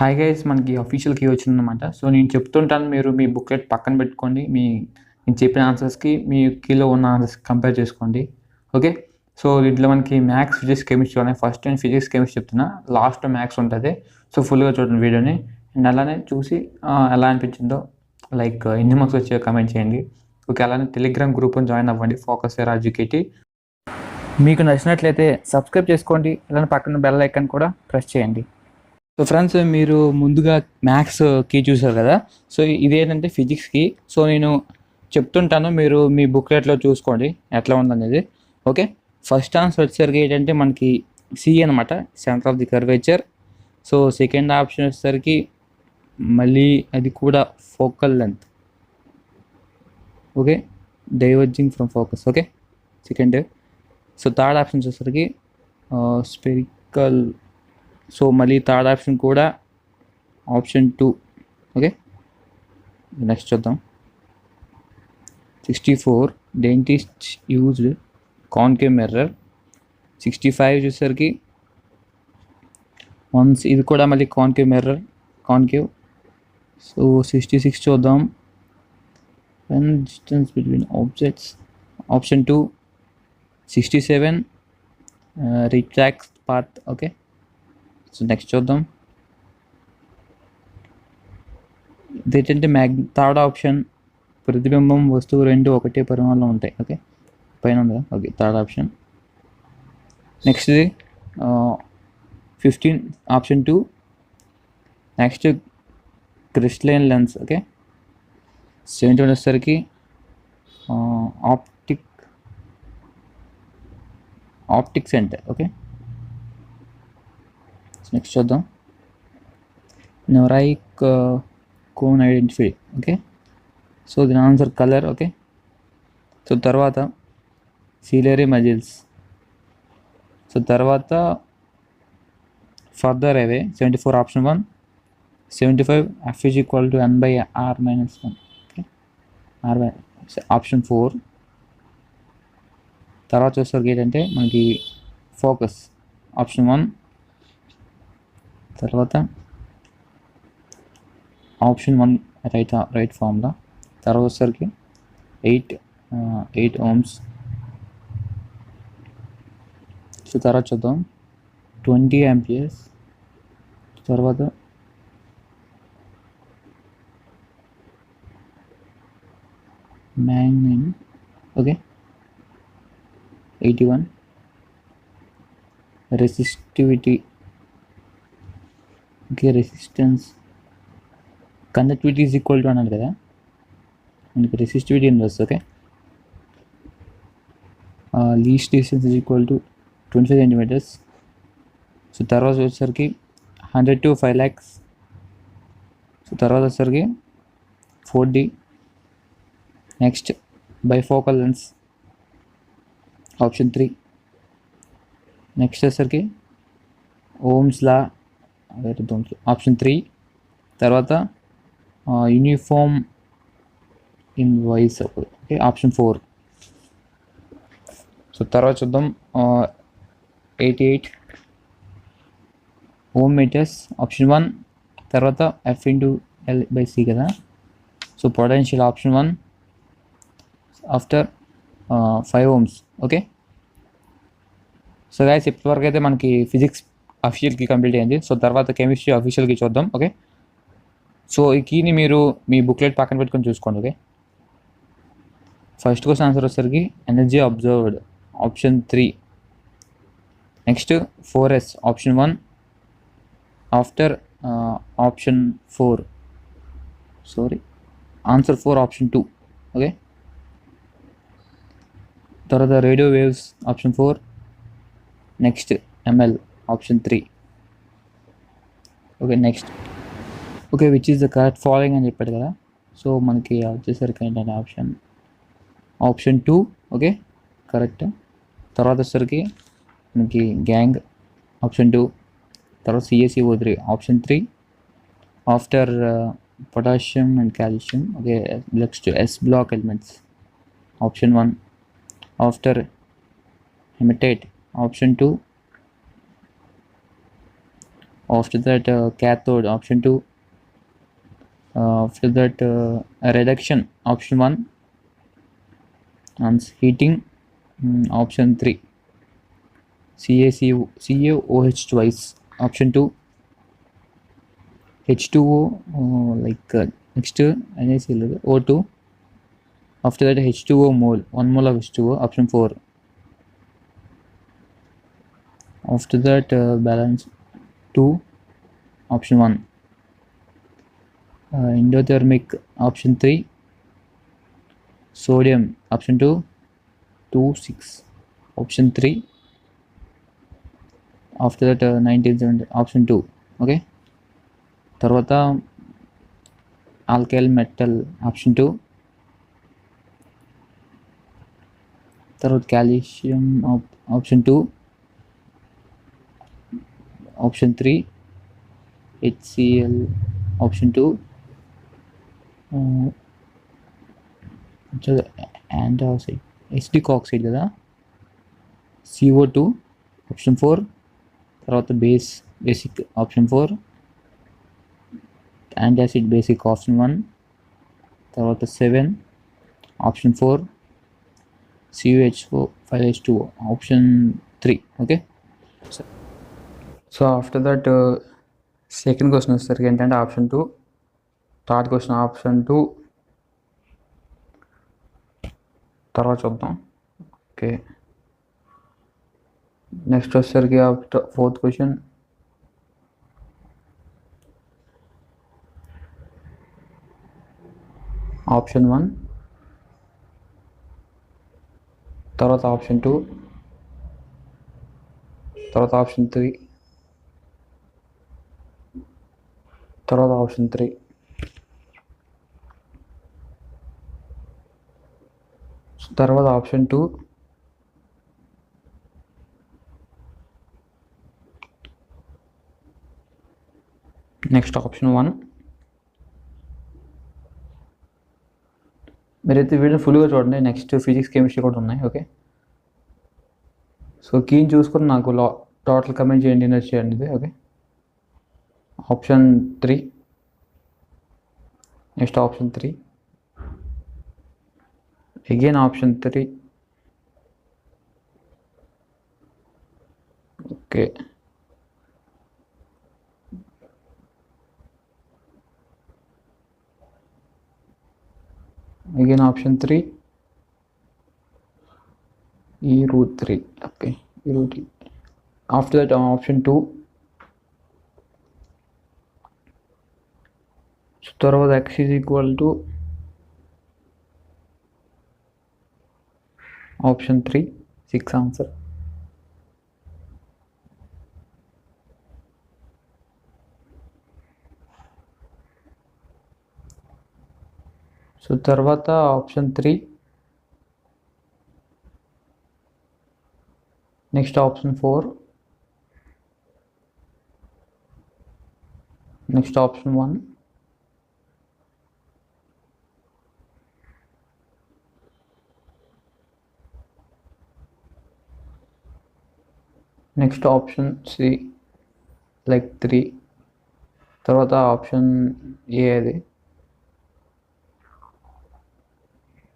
Hi guys, మనకి official key వచ్చిందనమాట. So, నేను చెప్తుంటాను, మీరు మీ బుక్‌లెట్ పక్కన పెట్టుకోండి. నేను చెప్పిన ఆన్సర్స్‌కి మీ కీలో ఉన్న ఆన్సర్స్ కంపేర్ చేసుకోండి. ఓకే. సో, దీంట్లో మనకి మ్యాథ్స్, ఫిజిక్స్, కెమిస్ట్రీ ఉన్నాయి. ఫస్ట్ నేను ఫిజిక్స్, కెమిస్ట్రీ చెప్తున్నా. లాస్ట్‌లో మ్యాథ్స్ ఉంటది. సో, ఫుల్‌గా చూడండి వీడియోని. అండ్ అలానే చూసి ఎలా అనిపించిందో లైక్ ఎన్ని మార్క్స్ వచ్చాయో కామెంట్ చేయండి. ఓకే. అలానే టెలిగ్రామ్ గ్రూప్‌ని జాయిన్ అవ్వండి. ఫోకస్ ఫర్ ఎడ్యుకేటి. మీకు నచ్చినట్లయితే సబ్స్క్రైబ్ చేసుకోండి. అలానే పక్కన బెల్ ఐకాన్ కూడా ప్రెస్ చేయండి. సో ఫ్రెండ్స్, మీరు ముందుగా మ్యాథ్స్ కీ చూసారు కదా. సో ఇదేంటంటే ఫిజిక్స్ కీ. సో నేను చెప్తుంటాను, మీరు మీ బుక్లెట్లో చూసుకోండి ఎట్లా ఉందనేది. ఓకే. ఫస్ట్ ఆన్సర్ వచ్చేసరికి ఏంటంటే మనకి సి అనమాట, centre of the curvature. So second option వచ్చేసరికి మళ్ళీ అది కూడా focal length. Okay. Diverging from focus. Okay. Second. So third option వచ్చేసరికి స్పెరికల్. సో మళ్ళీ థర్డ్ ఆప్షన్ కూడా ఆప్షన్ 2. ఓకే. నెక్స్ట్ చూద్దాం. 64 డెంటిస్ట్ యూజ్డ్ కాన్కేవ్ మిర్రర్. 65 చూసేసరికి వన్స్, ఇది కూడా మళ్ళీ కాన్కేవ్ మిర్రర్, కాన్కేవ్. సో 66 చూద్దాం. when distance between objects, option 2. 67 retracts path. Okay. So next చూద్దాం. ఇదేంటంటే థర్డ్ ఆప్షన్, ప్రతిబింబం వస్తువు రెండు ఒకటే పరిమాణంలో ఉంటాయి. ఓకే. పైన ఉంది కదా. ఓకే. Third option. నెక్స్ట్ది 15 option 2. Next crystalline lens. Okay. 71 వచ్చేసరికి ఆప్టిక్ సెంటర్. ఓకే. నెక్స్ట్ చూద్దాం. నెవరైక్ కోన్ ఐడెంటిఫై. ఓకే. సో దీని ఆన్సర్ కలర్. ఓకే. సో తర్వాత సీలరీ మజిల్స్. సో తర్వాత further away 74 option 1. 75 F is equal to n by r minus 1. Okay. r by option 4. తర్వాత వచ్చేసరికి ఏంటంటే మనకి ఫోకస్ ఆప్షన్ 1. తర్వాత ఆప్షన్ 1 రైట్ ఫార్ములా. తర్వాత వచ్చేసరికి 8 ohms. సో తర్వాత చూద్దాం 20 amperes. తర్వాత మ్యాగ్నెమ్. Okay. 81 resistivity. Okay. Resistance, conductivity is equal to అన్నాడు కదా, మనకి resistivity inverse. Okay. Least distance is equal to 25 centimeters. So తర్వాత వచ్చేసరికి 100 to 5 lakhs. సో తర్వాత వచ్చేసరికి 4D. Next bifocal lens option 3. Next వచ్చేసరికి ఓమ్స్ లా ఆప్షన్ 3. తర్వాత uniform in voice. Okay. Option 4. So తర్వాత చూద్దాం 88 ఓమ్ మీటర్స్ ఆప్షన్ 1. తర్వాత F into L by C కదా. So potential option 1 after 5 ohms. Okay. So guys, ఇప్పటివరకు అయితే మనకి ఫిజిక్స్ అఫీషియల్కి కంప్లీట్ అయింది. సో తర్వాత కెమిస్ట్రీ అఫీషియల్కి చూద్దాం. ఓకే. సో ఈ కీని మీరు మీ బుక్లెట్ పక్కన పెట్టుకొని చూసుకోండి. ఓకే. ఫస్ట్ క్వశ్చన్ ఆన్సర్ వచ్చేసరికి energy absorbed option 3. Next 4s option 1 after option 4. Sorry, answer 4 option 2. Okay. తర్వాత radio waves option 4. Next ml option 3. Okay. Next okay, which is the correct following అని చెప్పాడు కదా. So మనకి వచ్చేసరికి ఏంటంటే option 2. Okay, correct. తర్వాత వచ్చేసరికి మనకి గ్యాంగ్ ఆప్షన్ 2. తర్వాత CaCO3 option 3 after potassium and calcium. Okay. Next S block elements option 1 after hematite option 2 After that, cathode, option 2. After that, reduction, option 1. And heating, option 3. CaOH twice, option 2. H2O, next O2. After that, H2O mole, 1 mole of H2O, option 4. After that, balance 2, option 1. Endothermic, option 3. Sodium, option 2. 2, 6, option 3. After that, 1970, option 2. Okay. తర్వాత alkyl metal, option 2. తర్వాత calcium, option 2. Option 3 HCl, option 2. Antacid, acetic oxide కదా, CO2, option 4. తర్వాత basic, option 4. Antacid basic, option 1. తర్వాత 7, option 4. CuHO 5H2O, option 3. Okay. So after that second question వచ్చేసరికి ఏంటంటే option 2. Third question option 2. తర్వాత చూద్దాం. Okay. Next వచ్చేసరికి after fourth question option 1. తర్వాత option 2. తర్వాత ఆప్షన్ 3. తర్వాత ఆప్షన్ 3. తర్వాత ఆప్షన్ 2. Next option 1. మీరైతే వీడియో ఫుల్గా చూడండి. నెక్స్ట్ ఫిజిక్స్, కెమిస్ట్రీ కూడా ఉన్నాయి. ఓకే. సో కీని చూసుకొని నాకు టోటల్ కమెంట్ చేయండి, నోట్ చేయండి ఇది. Okay. Option 3. Next option 3. Again option 3. Okay. again option 3, E root 3. Okay, E root 3. After that, option 2. So తర్వాత x is equal to option 3, 6 answer. So తర్వాత option 3. Next option 4. Next option 1. Next option C, like 3. తర్వాత option A, అది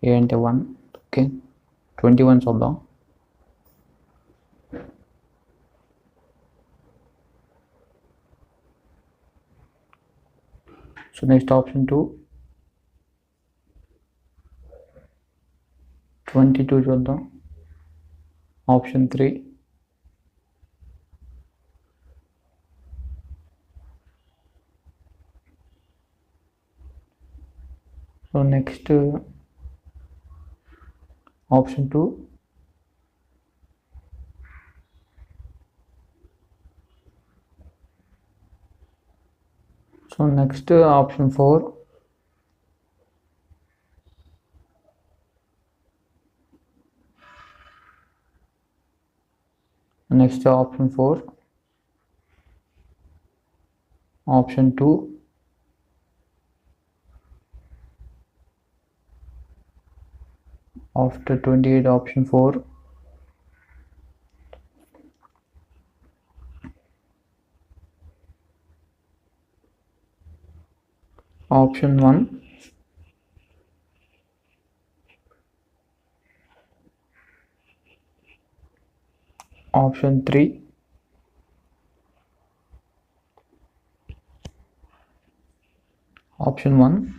ఏ అంటే 1. Okay. 21 చూద్దాం. So next option 2. 22 చూద్దాం. Option 3. So next option 2. So next option 4. Next option 4. Option 2. After 28, option 4. Option 1, option 3, option 1.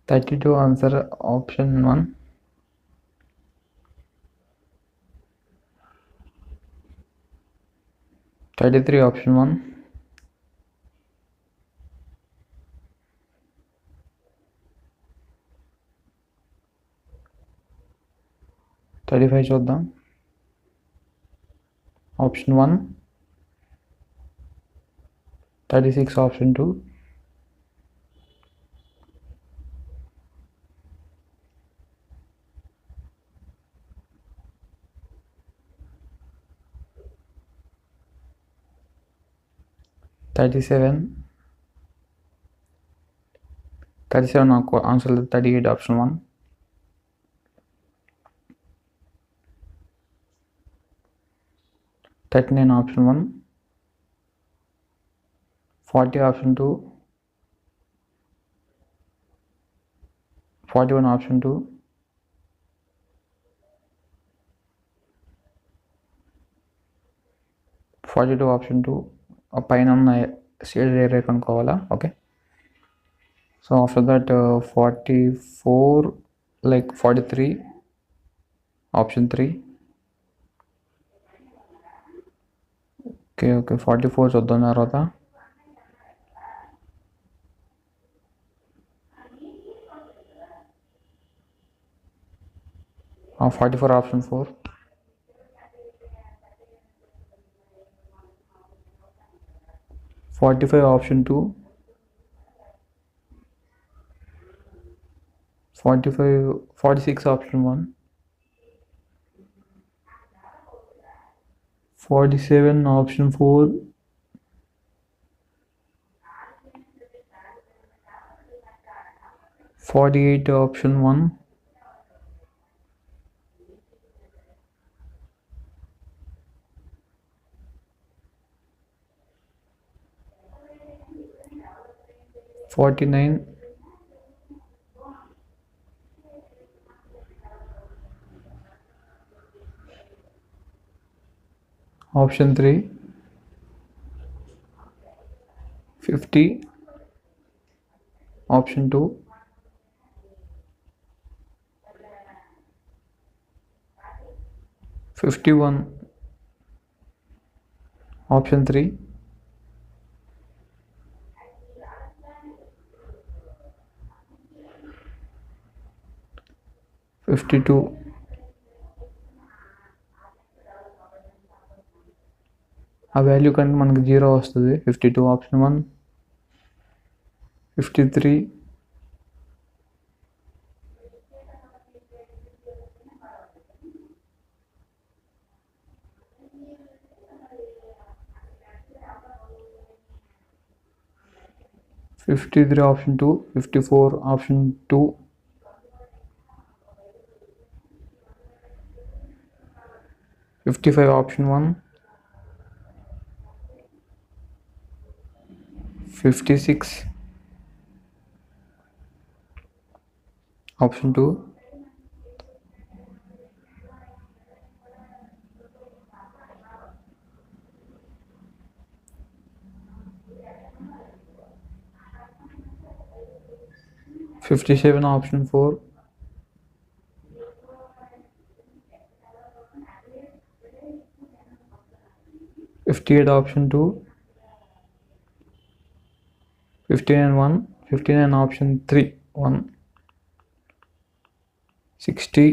32 answer option 1. 33 option 1. 35 చూద్దాం. Option 1. 36 option 2. 37. 37 answer 38 option 1. 39 option 1. 40 option 2. 41 option 2. 42 option 2. పైన ఉన్న shade area కనుక్కోవాలా. Okay, so after that 44 like 43 option 3. Okay 44 చూద్దాం తర్వాత. 44 option 4. 45 option 2. 46 option 1. 47 option 4. 48 option 1. 49. 3. 50 option 2. 51 option 3. 52. ఆ value కంటే మనకి 0 వస్తుంది. 52 option 1. 53. 53 option 2. 54 option 2. 55 option 1. 56 option 2. 57 option 4. 58 option 2. 59 1. 59 option 3 1. 60.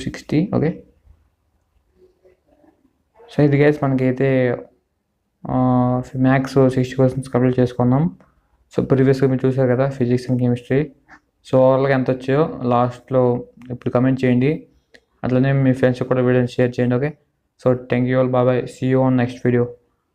60. Okay, so ఇది గైస్ మనకైతే మ్యాథ్స్ 60 క్వశ్చన్స్ కంప్లీట్ చేసుకున్నాం. సో ప్రీవియస్గా మీరు చూసారు కదా ఫిజిక్స్ అండ్ కెమిస్ట్రీ. సో ఓవరాల్గా ఎంత వచ్చాయో లాస్ట్లో ఇప్పుడు కమెంట్ చేయండి. అట్లనే మీ ఫ్రెండ్స్ కూడా వీడియోని షేర్ చేయండి. Okay, so thank you all, bye, see you on next video.